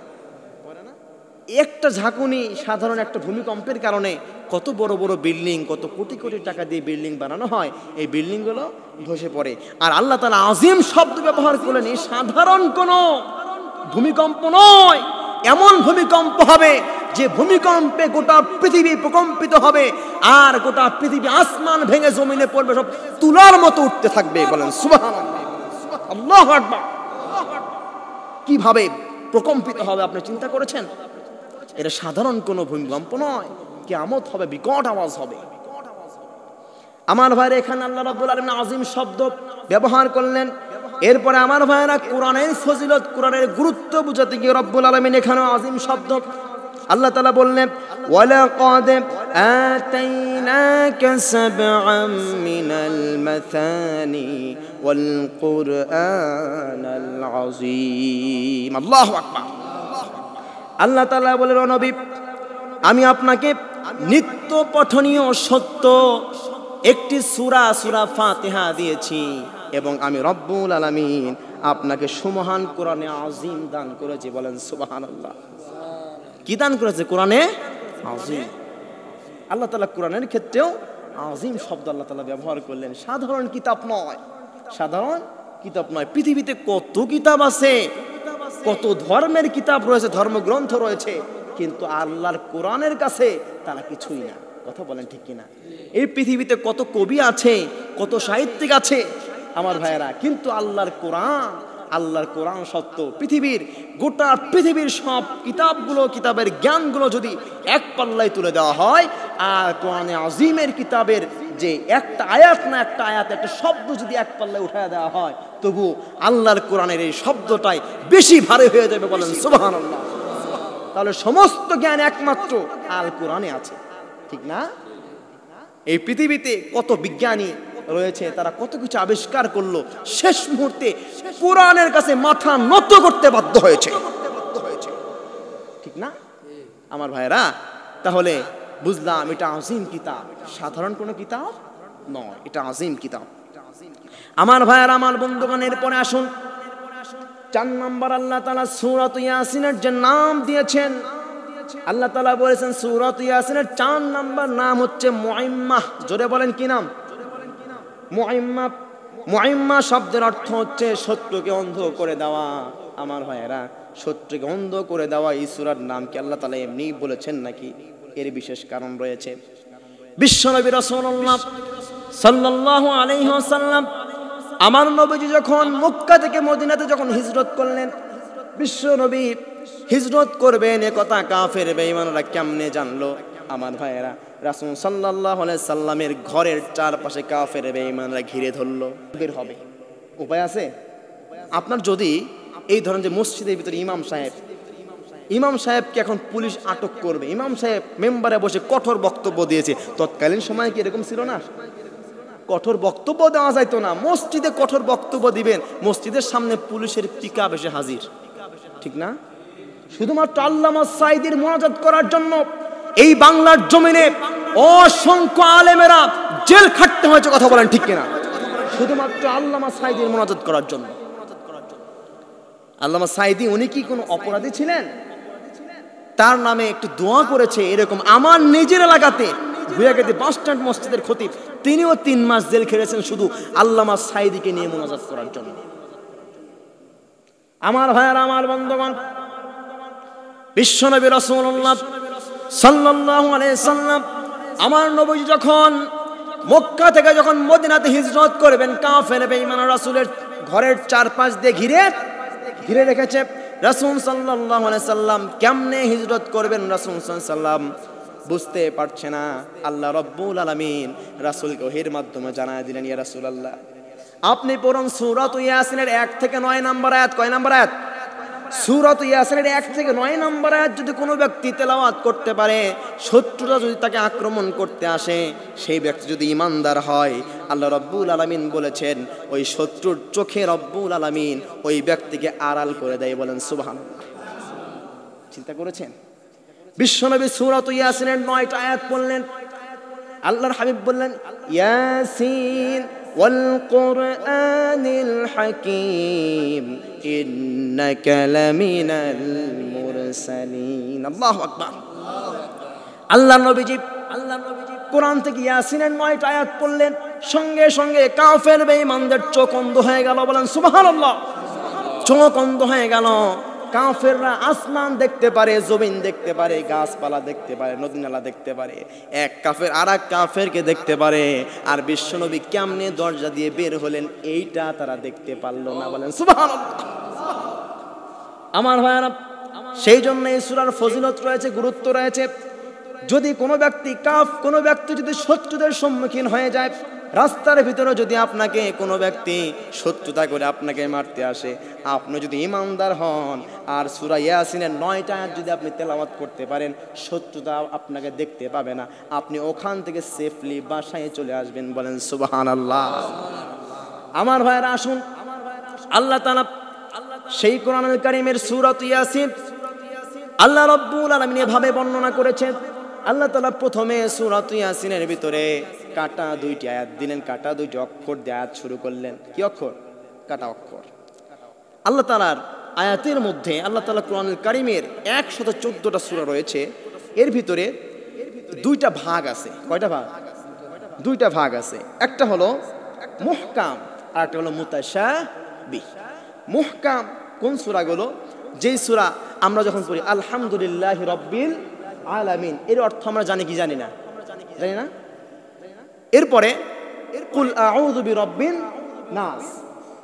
একটা ঝাঁকুনি সাধারণ একটা ভূমিকম্পের কারণে কত বড় বড় বিল্ডিং, কত কোটি কোটি টাকা দিয়ে বিল্ডিং বানানো হয়, এই বিল্ডিংগুলো ধসে পড়ে। আর আল্লাহ তাআলা আজিম শব্দ ব্যবহার করলেন, এই সাধারণ কোনো ভূমিকম্প নয়, এমন ভূমিকম্প হবে যে ভূমিকম্পে গোটা পৃথিবী প্রকম্পিত হবে, আর গোটা পৃথিবী আসমান ভেঙে জমিনে পড়বে, সব তুলার মতো উঠতে থাকবে। বলেন সুবহানাল্লাহ, আল্লাহু আকবার। কিভাবে প্রকম্পিত হবে আপনি চিন্তা করেছেন? এটা সাধারণ কোনো ভূমিকম্প নয়, কিয়ামত হবে, বিকট আওয়াজ হবে। আমার ভাইরা, এখানে আল্লাহ রাব্বুল আলামিন আজিম শব্দ ব্যবহার করলেন। এরপরে আমার ভাইরা, কোরআনের ফজিলত, কোরআনের গুরুত্ব বুঝাতে গিয়ে রব্বুল আলামিন এখানে আজিম শব্দ আল্লাহ তাআলা বললেন, ওয়ালাকাদ আতাইনাকা সাবআম মিনাল মাসানি ওয়াল কুরআনাল আযীম। আল্লাহু আকবার। আল্লাহ তাআলা বলেন, ও নবী, আমি আপনাকে নিত্য পঠনীয় সত্য একটি সূরা, সূরা ফাতিহা দিয়েছি, এবং আমি রব্বুল আলামিন আপনাকে সুমহান কোরআনে আজিম দান করেছি। বলেন সুবহানাল্লাহ। কি দান করেছে? কোরআনে আজিম। আল্লাহ তাআলা কোরআনের ক্ষেত্রেও আজিম শব্দ আল্লাহ তাআলা ব্যবহার করলেন। সাধারণ কিতাব নয়, সাধারণ কিতাব নয়। পৃথিবীতে কত কিতাব আছে, কত ধর্মের কিতাব রয়েছে, ধর্মগ্রন্থ রয়েছে, কিন্তু আল্লাহর কোরআনের কাছে তারা কিছুই না। কথা বলেন ঠিক কিনা? এই পৃথিবীতে কত কবি আছে, কত সাহিত্যিক আছে আমার ভাইয়েরা, কিন্তু আল্লাহর কোরআন সত্য। পৃথিবীর গোটা পৃথিবীর সব কিতাবগুলো, কিতাবের জ্ঞানগুলো যদি এক পাল্লায় তুলে দেওয়া হয়, আর কোরআনে আজিমের কিতাবের যে একটা আয়াত না একটা আয়াত, একটা শব্দ যদি এক পাল্লায় উঠায় দেওয়া হয়, তবু আল্লাহর কোরআনের এই শব্দটাই বেশি ভারী হয়ে যাবে। বলেন সুবহানাল্লাহ। তাহলে সমস্ত জ্ঞান একমাত্র আল কোরআনে আছে, ঠিক না? এই পৃথিবীতে কত বিজ্ঞানী রয়েছে, তারা কত কিছু আবিষ্কার করলো, শেষ মুহূর্তে কোরআনের কাছে মাথা নত করতে বাধ্য হয়েছে, ঠিক না আমার ভাইরা? তাহলে বুঝলাম এটা আজিম কিতাব, সাধারণ কোনো কিতাব নয়, এটা আজিম কিতাব। আমার ভাইরা, আমার বন্ধুগণ, এরপরে আসুন 4 নম্বর আল্লাহ তাআলা সূরাত ইয়াসিনের যে নাম দিয়েছেন, আল্লাহ তাআলা বলেছেন সূরাত ইয়াসিনের 4 নম্বর নাম হচ্ছে মুআইম্মাহ। জোরে বলেন কি নাম? মুআইম্মাহ। মুআইম্মাহ শব্দের অর্থ হচ্ছে শত্রুকে অন্ধ করে দেওয়া। আমার ভাইয়েরা, শত্রুকে অন্ধ করে দেওয়া এই সূরার নাম কি আল্লাহ তাআলা এমনি বলেছেন নাকি? এর বিশেষ কারণ রয়েছে। বিশ্বনবী রাসূলুল্লাহ সাল্লাল্লাহু আলাইহি ওয়াসাল্লাম, আমার নবীজি যখন মক্কা থেকে মদিনাতে যখন হিজরত করলেন, বিশ্বনবী হিজরত করবেন এ কথা কাফের বেঈমানরা কেমনে জানলো? আমার ভাইয়েরা, রাসূল সাল্লাল্লাহু আলাইহি সাল্লামের ঘরের চারপাশে কাফের বেঈমানরা ঘিরে ধরলো। বের হবে উপায় আছে? আপনার যদি এই ধরনের যে মসজিদের ভিতরে ইমাম সাহেবকে এখন পুলিশ আটক করবে, ইমাম সাহেব মেম্বারে বসে কঠোর বক্তব্য দিয়েছে, তৎকালীন সময় কি এরকম ছিল না? কঠোর বক্তব্য দেওয়া যাইতো না। মসজিদে কঠোর বক্তব্য দিবেন, মসজিদের সামনে পুলিশের পিকআপ এসে হাজির, ঠিক না? শুধুমাত্র আল্লামা সাঈদীর মুনাজাত করার জন্য এই বাংলার জমিনে অসংখ্য আলেমেরা জেল খাটতে হয়েছে, কথা বলেন ঠিক কিনা? শুধুমাত্র আল্লামা সাঈদীর মুনাজাত করার জন্য। আল্লামা সাঈদী উনি কি কোনো অপরাধী ছিলেন? তার নামে একটু দোয়া করেছে এরকম আমার নিজের এলাকাতে ভুয়াগাতি বাস স্ট্যান্ড মসজিদের খতিব, তিনিও 3 মাস জেল খেটেছেন শুধু আল্লামা সাঈদীকে নিয়ে মুনাজাত করার জন্য। আমার ভাইয়েরা, আমার বন্ধুগণ, বিশ্বনবী রাসূলুল্লাহ সাল্লাল্লাহু আলাইহি সাল্লাম আমার নবী যখন মক্কা থেকে যখন মদিনাতে হিজরত করবেন, কাফের বেঈমান রাসূলের ঘরের চারপাশ দিয়ে ঘিরে রেখেছে। রাসূল সাল্লাল্লাহু আলাইহি সাল্লাম কেমনে হিজরত করবেন রাসূল সাল্লাল্লাহু আলাইহি সাল্লাম বুঝতে পারছে না। আল্লাহ রাব্বুল আলামিন রাসূলকে ওহীর মাধ্যমে জানায় দিলেন, ইয়া রাসূলুল্লাহ আপনি পড়ুন সূরাত ইয়াসিনের 1 থেকে 9 নম্বর আয়াত। কয় নম্বর আয়াত? সূরাত ইয়াসিনের 1 থেকে 9 নম্বর আয়াত যদি কোনো ব্যক্তি তেলাওয়াত করতে পারে, শত্রুরা যদি তাকে আক্রমণ করতে আসে, সেই ব্যক্তি যদি ঈমানদার হয়, আল্লাহ রাব্বুল আলামিন বলেছেন ওই শত্রুর চোখে রাব্বুল আলামিন ওই ব্যক্তিকে আড়াল করে দেয়। বলেন সুবহানাল্লাহ। চিন্তা করেছেন? বিশ্বনবী সূরাত ইয়াসিনের 9টা আয়াত পড়লেন, আল্লাহর হাবিব বললেন ইয়াসিন ওয়াল কুরআনিল হাকীম ইন্নাকা লামিনাল মুরসালিন। আল্লাহু আকবার। আল্লাহর নবীজি কোরআন থেকে ইয়াসিনের 9টা আয়াত পড়লেন, সঙ্গে সঙ্গে কাফের বেঈমানদের চোখ অন্ধ হয়ে গেল। বলেন সুবহানাল্লাহ। চোখ অন্ধ হয়ে গেল। কাফেররা আসমান দেখতে পারে, জমিন দেখতে পারে, গাছপালা দেখতে পারে, নদী নালা দেখতে পারে, এক কাফের আর এক কাফেরকে দেখতে পারে, আর বিশ্বনবী কেমনে দরজা দিয়ে বের হলেন এইটা তারা দেখতে পারলো না। বলেন সুবহানাল্লাহ। আমার ভাইরা, সেই জন্য এই সূরার ফজিলত রয়েছে, গুরুত্ব রয়েছে। যদি কোনো ব্যক্তি যদি শত্রুদের সম্মুখীন হয়ে যায়, রাস্তার ভিতরে যদি আপনাকে কোনো ব্যক্তি শত্রুতা করে আপনাকে মারতে আসে, আপনি যদি ঈমানদার হন আর সূরা ইয়াসিনের 9টা আয়াত যদি আপনি তেলাওয়াত করতে পারেন, শত্রুতা আপনাকে দেখতে পাবে না, আপনি ওখান থেকে সেফলি বাসায় চলে আসবেন। বলেন সুবহানাল্লাহ। আমার ভাইরা আসুন, আল্লাহ তাআলা সেই কোরআনুল কারীমের সূরাত ইয়াসিন আল্লাহ রাব্বুল আলামিন এভাবে বর্ণনা করেছেন। আল্লাহ তাআলা প্রথমে সূরাত ইয়াসিনের ভিতরে কাটা 2টি আয়াত দিলেন, কাটা 2টি অক্ষর দিয়ে আয়াত শুরু করলেন। কি অক্ষর? কাটা অক্ষর। আল্লাহ তাআলার আয়াতের মধ্যে আল্লাহ তাআলা কোরআনুল কারীমের 114টা সূরা রয়েছে, এর ভিতরে 2টা ভাগ আছে। কয়টা ভাগ? 2টা ভাগ আছে। একটা হলো মুহকাম আর একটা হলো মুতাশাবিহ। মুহকাম কোন সূরাগুলো? যেই সূরা আমরা যখন পড়ি আলহামদুলিল্লাহি রাব্বিল আলামিন, এর অর্থ আমরা জানি কি জানি না? জানি না। এরপরে কুল আউযু বিরাব্বিন নাস,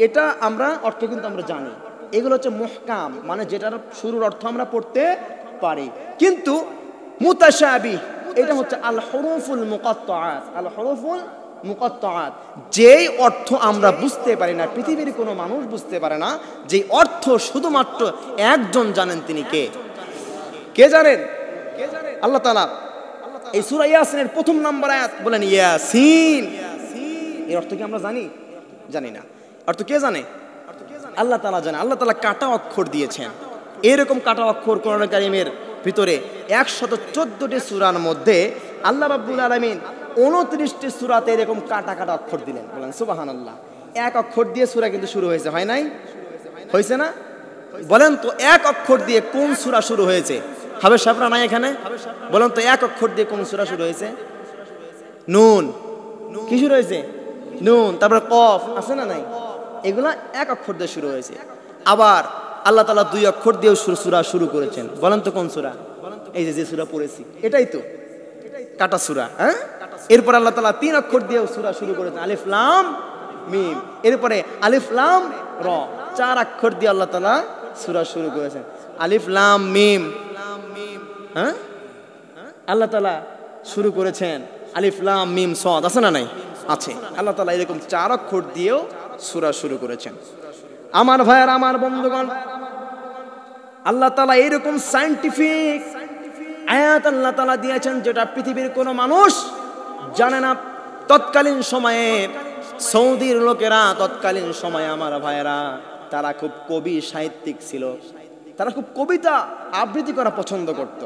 এটা আমরা অর্থ কিন্তু আমরা জানি। এগুলো হচ্ছে মুহকাম, মানে যেটার শুরুর অর্থ আমরা পড়তে পারি। কিন্তু মুতাশাবিহ এটা হচ্ছে আল হুরুফুল মুকাত্তাআত। আল হুরুফুল মুকাত্তাআত, যেই অর্থ আমরা বুঝতে পারি না, পৃথিবীর কোনো মানুষ বুঝতে পারে না, যেই অর্থ শুধুমাত্র একজন জানেন। তিনি কে? কে জানেন? আল্লাহ তাআলা এই সূরা ইয়াসিনের 1 নম্বর আয়াত বলেন ইয়াসিন। এর অর্থ কি আমরা জানি? জানি না। অর্থ কে জানে? আল্লাহ তাআলা জানে। আল্লাহ তাআলা কাটা অক্ষর দিয়েছেন। এরকম কাটা অক্ষর কোরআনুল কারীমের ভিতরে 114টি সূরার মধ্যে আল্লাহ রাব্বুল আলামিন 29টি সূরাতে এরকম কাটা কাটা অক্ষর দিলেন। বলেন সুবহানাল্লাহ। এক অক্ষর দিয়ে সূরা কিন্তু শুরু হয়েছে, হয় নাই? হয়েছে না? বলেন তো এক অক্ষর দিয়ে কোন সূরা শুরু হয়েছে? হাবের সাহেবরা নাই এখানে? বলেন তো এক অক্ষর দিয়ে কোন সূরা শুরু হয়েছে? নুন। কি শুরু হয়েছে? নুন। তারপরে কফ আছে না নাই? এগুলা এক অক্ষর দিয়ে শুরু হয়েছে। আবার আল্লাহ তাআলা 2 অক্ষর দিয়েও সূরা শুরু করেছেন। বলেন তো কোন সূরা? এই যে সূরা পড়েছি, এটাই তো কাটা সূরা। হ্যাঁ। এরপর আল্লাহ তাআলা 3 অক্ষর দিয়েও সূরা শুরু করেছেন, আলিফ লাম মিম। এরপরে আলিফ লাম র, 4 অক্ষর দিয়ে আল্লাহ তাআলা সূরা শুরু করেছেন, আলিফ লাম মিম। হ্যাঁ, আল্লাহ তাআলা শুরু করেছেন আলিফ লাম মিম সাদ, আছে না নাই? আছে। আল্লাহ তাআলা এরকম 4 অক্ষর দিয়েও সূরা শুরু করেছেন। আমার ভাইয়ের, আমার বন্ধুগণ, আল্লাহ তাআলা এরকম সায়েন্টিফিক আয়াত আল্লাহ তাআলা দিয়েছেন যেটা পৃথিবীর কোনো মানুষ জানে না। তৎকালীন সময়ে সৌদির লোকেরা, তৎকালীন সময়ে আমার ভাইয়েরা, তারা খুব কবি সাহিত্যিক ছিল। তারা খুব কবিতা আবৃত্তি করা পছন্দ করত।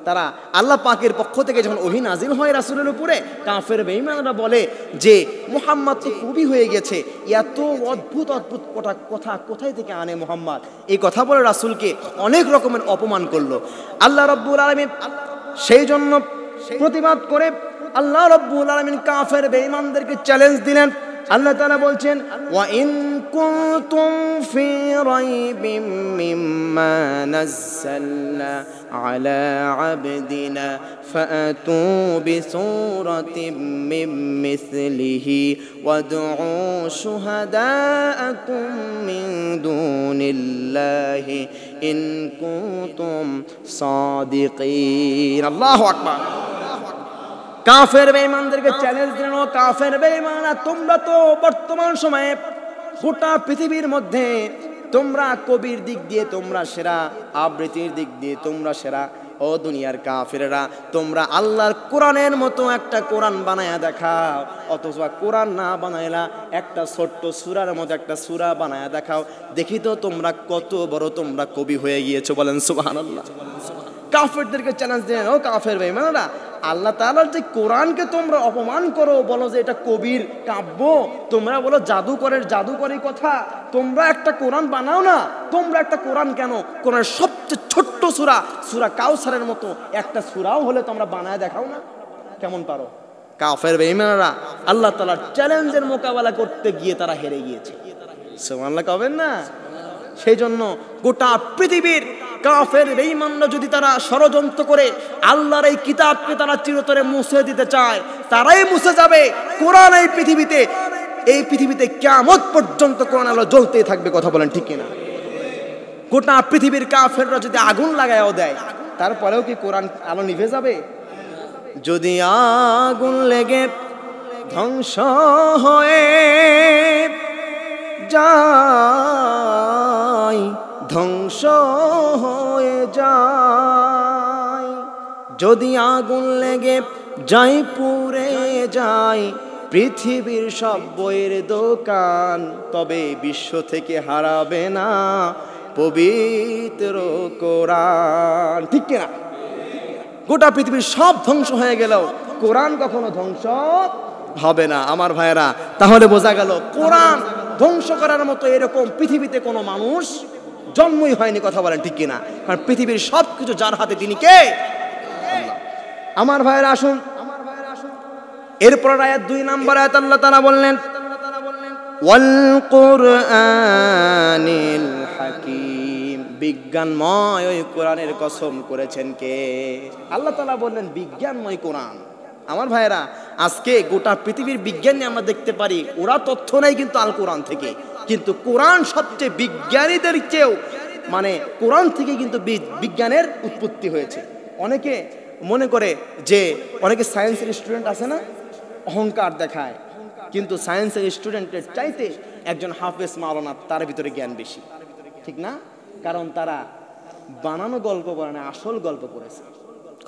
তারা আল্লাহ পাকের পক্ষ থেকে যখন ওহী নাজিল হয় রাসূলের উপরে, কাফের বেঈমানরা বলে যে মুহাম্মদ তো কবি হয়ে গেছে, এত অদ্ভুত অদ্ভুত কথা কোথায় থেকে আনে মুহাম্মদ, এই কথা বলে রাসূলকে অনেক রকমের অপমান করলো। আল্লাহ রাব্বুল আলামিন সেই জন্য প্রতিবাদ করে আল্লাহ রাব্বুল আলামিন কাফের বেঈমানদেরকে চ্যালেঞ্জ দিলেন। আল্লাহ তাআলা বলছেন, ওয়া ইন কুনতুম ফি রাইবিম মিম্মা নাযালনা আলা আবদিনা ফাআতু বিসূরাতিম মিন মিসলিহি ওয়াদউ শুহাদাআকুম মিন দুনিল্লাহি ইন কুনতুম সাদিকিন। আল্লাহু আকবার। কাফের বেঈমানদেরকে চ্যালেঞ্জ দিলেন, ও কাফের বেঈমানরা, তোমরা তো বর্তমান সময়ে গোটা পৃথিবীর মধ্যে তোমরা কবির দিক দিয়ে তোমরা সেরা, আবৃত্তির দিক দিয়ে তোমরা সেরা। ও দুনিয়ার কাফেররা, তোমরা আল্লাহর কোরআনের মতো একটা কোরআন বানায়া দেখাও, অথচ কোরআন না বানাইলা একটা ছোট্ট সূরার মতো একটা সূরা বানায়া দেখাও, দেখি তো তোমরা কত বড় তোমরা কবি হয়ে গিয়েছো। বলেন সুবহানাল্লাহ। কাফেরদেরকে চ্যালেঞ্জ দেন, ও কাফের বেঈমানরা, আল্লাহ তাআলার যে কোরআনকে তোমরা অপমান করো, বলো যে এটা কবির কাব্য, তোমরা বলো জাদুকরের কথা, তোমরা একটা কোরআন বানাও না। তোমরা একটা কোরআন কেন, কোরআনের সবচেয়ে ছোট্ট সূরা কাউসারের মতো একটা সূরাও হলে তোমরা বানায় দেখাও না, কেমন পারো? কাফের বেঈমানরা আল্লাহ তাআলার চ্যালেঞ্জের মোকাবেলা করতে গিয়ে তারা হেরে গিয়েছে। সুবহানাল্লাহ কবেন না? সেই জন্য গোটা পৃথিবীর কাফের বেঈমানরা যদি তারা ষড়যন্ত্র করে আল্লাহর এই কিতাবকে তারা চিরতরে মুছে দিতে চায়, তারাই মুছে যাবে। কোরআন এই পৃথিবীতে কিয়ামত পর্যন্ত কোরআন আলো জ্বলতেই থাকবে। কথা বলেন ঠিক কিনা? গোটা পৃথিবীর কাফেররা যদি আগুন লাগায়ও দেয়, তারপরেও কি কোরআন আলো নিভে যাবে? যদি আগুন লেগে ধ্বংস হয়ে যায়, ধ্বংস হয়ে যায়, যদি আগুন লেগে যাই পুড়ে যায় পৃথিবীর সব বইয়ের দোকান, তবে বিশ্ব থেকে হারাবে না পবিত্র কোরআন। ঠিক কিনা? গোটা পৃথিবীর সব ধ্বংস হয়ে গেলেও কোরআন কখনো ধ্বংস হবে না। আমার ভাইয়েরা, তাহলে বোঝা গেল কোরআন ধ্বংস করার মতো এরকম পৃথিবীতে কোনো মানুষ জন্মই হয়নি। কথা বলেন ঠিক কিনা? কারণ পৃথিবীর সবকিছু যার হাতে, তিনি কে? আমার ভাইয়েরা আসুন, এরপর আয়াত 2 নম্বর আয়াত আল্লাহ তাআলা বললেন, ওয়াল কুরআনিল হাকীম, বিজ্ঞানময় ওই কোরআনের কসম করেছেন কে? আল্লাহ তাআলা বললেন বিজ্ঞানময় কোরআন। আমার ভাইয়েরা, আজকে গোটা পৃথিবীর বিজ্ঞান নিয়ে আমরা দেখতে পারি ওরা তথ্য নেই কিন্তু আল কোরআন থেকে, কিন্তু কোরআন সবচেয়ে বিজ্ঞানীদের চেয়েও, মানে কোরআন থেকে কিন্তু বিজ্ঞানের উৎপত্তি হয়েছে। অনেকে মনে করে যে, অনেকে সায়েন্সের স্টুডেন্ট আছে না, অহংকার দেখায়, কিন্তু সায়েন্সের স্টুডেন্টের চাইতে একজন হাফেজ মাওলানা তার ভিতরে জ্ঞান বেশি। ঠিক না? কারণ তারা বানানো গল্প বলে না, আসল গল্প পড়েছে।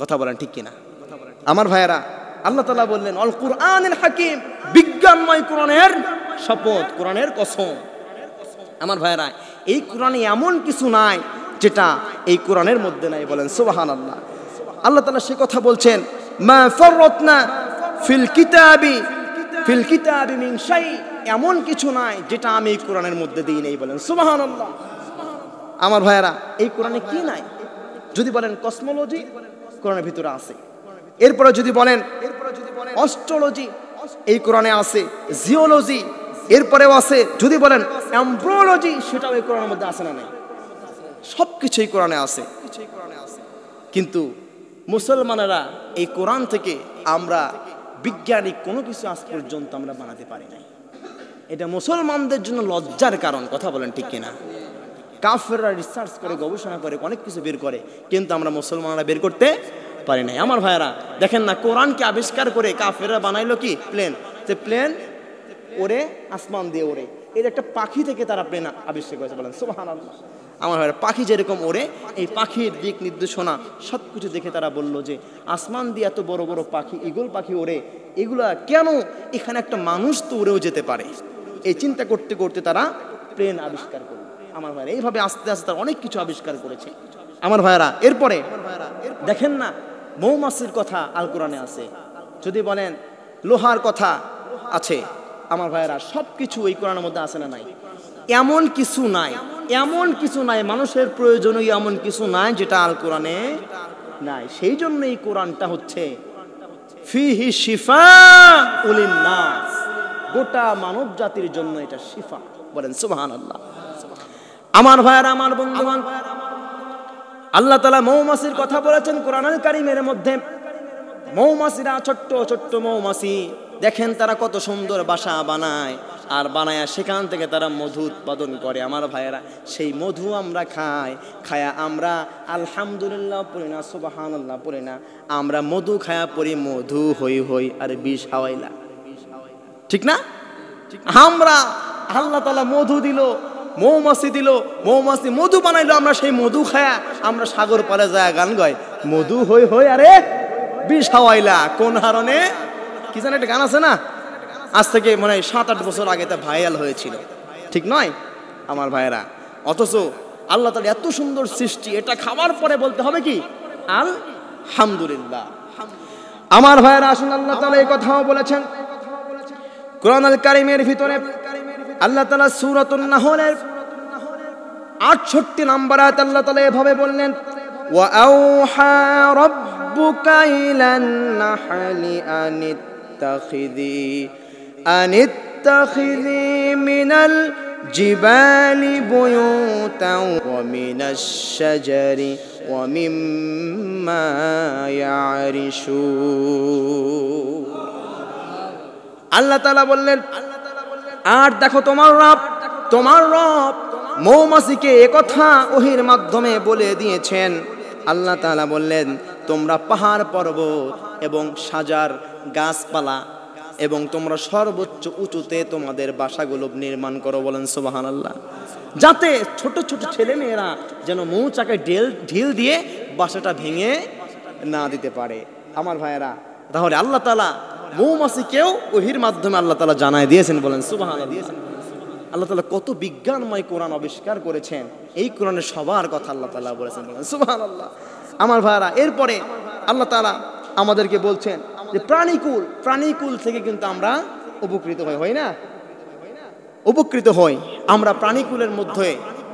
কথা বলেন ঠিক কিনা? আমার ভাইয়েরা, আল্লাহ তাআলা বললেন আল কুরআনুল হাকীম, বিজ্ঞানময় কোরআনের শপথ, কোরআনের কসম। আমার ভাইয়েরা, এই কোরআনে এমন কিছু নাই যেটা এই কোরআনের মধ্যে নাই। বলেন সুবহানাল্লাহ। আল্লাহ তাআলা সে কথা বলছেন, মা ফাররাতনা ফিল কিতাবি মিন শাই, এমন কিছু নাই যেটা আমি এই কোরআনের মধ্যে দিই নাই। বলেন সুবহানাল্লাহ। আমার ভাইয়েরা, এই কোরআনে কি নাই? যদি বলেন কসমোলজি, কোরআনের ভিতরে আছে। এরপরে যদি বলেন অস্ট্রোলজি, এই কোরআনে আছে। জিওলজি এরপরেও আছে। যদি বলেন এমব্রিওলজি, সেটাও এই কোরআনের মধ্যে আছে না নাই? সবকিছুই কোরআনে আছে। কিন্তু মুসলমানেরা এই কোরআন থেকে আমরা বিজ্ঞানিক কোনো কিছু আজ পর্যন্ত আমরা বানাতে পারি নাই। এটা মুসলমানদের জন্য লজ্জার কারণ। কথা বলেন ঠিক কিনা? কাফেররা রিসার্চ করে, গবেষণা করে, অনেক কিছু বের করে, কিন্তু আমরা মুসলমানরা বের করতে পারি নাই। আমার ভাইয়েরা দেখেন না, কোরআনকে আবিষ্কার করে কাফেররা বানাইলো কি? প্লেন। যে প্লেন ওড়ে, আসমান দিয়ে ওড়ে, এর একটা পাখি থেকে তারা প্লেন আবিষ্কার করেছে। বলেন সুবহানাল্লাহ। আমার ভাইয়েরা, পাখি যেরকম ওড়ে, এই পাখির দিক নির্দেশনা সব কিছু দেখে তারা বলল যে আসমান দিয়ে এত বড় বড় পাখি, ঈগল পাখি ওড়ে, এগুলা কেন এখানে একটা মানুষ তো উড়েও যেতে পারে। এই চিন্তা করতে করতে তারা প্লেন আবিষ্কার করল। আমার ভাইরা এইভাবে আস্তে আস্তে অনেক কিছু আবিষ্কার করেছে আমার ভাইরা। এরপরে দেখেন না, মৌমাছির কথা আল কোরআনে আছে, যদি বলেন লোহার কথা আছে আমার ভাইরা, সব কিছু এই কোরআনের মধ্যে আছে না নাই? এমন কিছু নাই, এমন কিছু নাই, মানুষের প্রয়োজনীয় এমন কিছু নাই যেটা আল কোরআনে নাই। সেই জন্য এই কোরআনটা হচ্ছে ফিহি শিফাউল লিন-নাস, গোটা মানব জাতির জন্য এটা শিফা। বলেন সুবহানাল্লাহ। আমার ভাইরা, আমার বন্ধুগণ, আল্লাহ তাআলা মৌমাছির কথা বলেছেন কোরআনুল কারীমের মধ্যে। মৌমাছিরা ছোট্ট ছোট্ট মৌমাছি, দেখেন তারা কত সুন্দর বাসা বানায়, আর বানায় সেখান থেকে তারা মধু উৎপাদন করে। আমার ভাইয়েরা, সেই মধু আমরা খায়া আমরা আলহামদুলিল্লাহ পড়ি না, সুবহানাল্লাহ পড়ি না, আমরা মধু খায়া পড়ি মধু হই হই আর বিষ হাওয়াইলা, ঠিক না? আমরা আল্লাহ তাআলা মধু দিল, মৌমাছি দিল, মৌমাছি মধু বানাইলো, আমরা সেই মধু খায়া আমরা সাগর পারে যায় গান গাই, মধু হই হই আরে বিষ হাওয়াইলা। কোন হারণে? কি জানে একটা গান আছে না, আজ থেকে মনে হয় 7-8 বছর আগে তা ভাইরাল হয়েছিল, ঠিক নয় আমার ভাইয়েরা? অথচ আল্লাহ তাআলা এত সুন্দর সৃষ্টি, এটা খাবার পরে বলতে হবে কি আলহামদুলিল্লাহ। আমার ভাইয়েরা আসুন, আল্লাহ তাআলা এই কথাও বলেছেন কোরআনুল কারীমের ভিতরে। আল্লাহ তাআলা সূরাতুন নাহলের 68 নম্বর আয়াত আল্লাহ তাআলা এভাবে বললেন, ওয়া আওহা রাব্বুকা ইলান নাহলি আনিত্তাখিযি মিনাল জিবালি বুয়ুতান ওয়া মিনাশ শাজারি ওয়া মিম্মা ইয়ারিশুন। আল্লাহ তাআলা বললেন, আর দেখো তোমার রব মৌমাছিকে একথা ওহীর মাধ্যমে বলে দিয়েছেন। আল্লাহ তাআলা বললেন, তোমরা পাহাড় পর্বত এবং সাজার গাছপালা এবং তোমরা সর্বোচ্চ উঁচুতে তোমাদের বাসাগুলো নির্মাণ করো। বলেন সুবহানাল্লাহ। যাতে ছোট ছোট ছেলে মেয়েরা যেন মৌচাকে ঢিল দিয়ে বাসাটা ভেঙে না দিতে পারে। আমার ভাইয়েরা, তাহলে আল্লাহ তাআলা মৌমাছিকেও ওহীর মাধ্যমে আল্লাহ তাআলা জানায় দিয়েছেন। বলেন সুবহানাল্লাহ। আল্লাহ তাআলা কত বিজ্ঞানময় কোরআন আবিষ্কার করেছেন, এই কোরআনের সবার কথা আল্লাহ তাআলা বলেছেন। বলেন সুবহানাল্লাহ। আমার ভাইরা, এরপরে আল্লাহ তাআলা আমাদেরকে বলছেন যে প্রাণীকুল থেকে কিন্তু আমরা উপকৃত হই না? উপকৃত হই আমরা। প্রাণীকুলের মধ্যে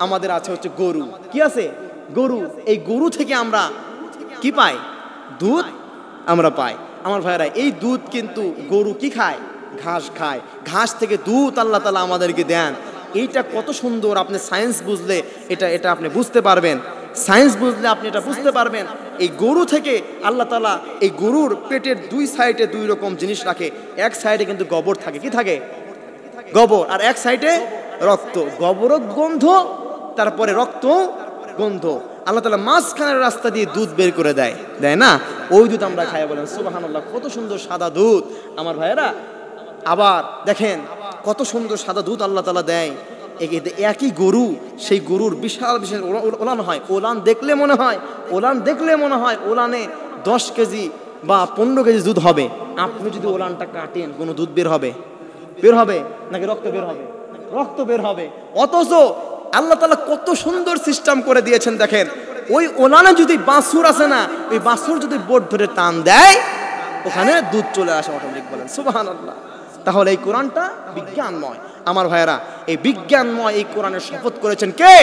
আমাদের আছে হচ্ছে গরু। কি আছে? গরু। এই গরু থেকে আমরা কি পাই? দুধ আমরা পাই। আমার ভাইরা, এই দুধ কিন্তু গরু কি খায়? ঘাস খায়। ঘাস থেকে দুধ আল্লাহ তাআলা আমাদেরকে দেন। এইটা কত সুন্দর! আপনি সায়েন্স বুঝলে এটা আপনি বুঝতে পারবেন। সায়েন্স বুঝলে আপনি এটা বুঝতে পারবেন। এই গরু থেকে আল্লাহ তাআলা এই গরুর পেটের 2 সাইডে 2 রকম জিনিস রাখে। এক সাইডে কিন্তু গোবর থাকে। কি থাকে? গোবর। আর এক সাইডে রক্ত। গোবর গন্ধ, তারপরে রক্ত গন্ধ। আল্লাহ তাআলা মাঝখানের রাস্তা দিয়ে দুধ বের করে দেয় না? ওই দুধ আমরা খাই। বলেন সুবহানাল্লাহ। কত সুন্দর সাদা দুধ আমার ভাইয়েরা। আবার দেখেন কত সুন্দর সাদা দুধ আল্লাহ তাআলা দেয়। একই গরু, সেই গরুর বিশাল বিশাল ওলান হয়। ওলান দেখলে মনে হয় ওলানে 10 কেজি বা 15 কেজি দুধ হবে। আপনি যদি ওলানটা কাটেন, কোনো দুধ বের হবে নাকি রক্ত বের হবে? রক্ত বের হবে। অথচ আল্লাহ তাআলা কত সুন্দর সিস্টেম করে দিয়েছেন দেখেন। ওই ওলানে যদি বাছুর আছে না, ওই বাছুর যদি বোট ধরে টান দেয়, ওখানে দুধ চলে আসে অটোমেটিক। বলেন সুবহানাল্লাহ। তাহলে এই কোরআনটা বিজ্ঞানময়। আমার ভাইয়েরা, এই বিজ্ঞানময় এই কোরআনের শপথ করেছেন কে?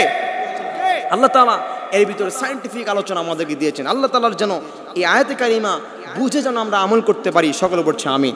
আল্লাহ তাআলা। এর ভিতরে সায়েন্টিফিক আলোচনা আমাদেরকে দিয়েছেন। আল্লাহ তাআলার যেন এই আয়াতে কারিমা বুঝে যেন আমরা আমল করতে পারি। সকলে বলছে আমিন।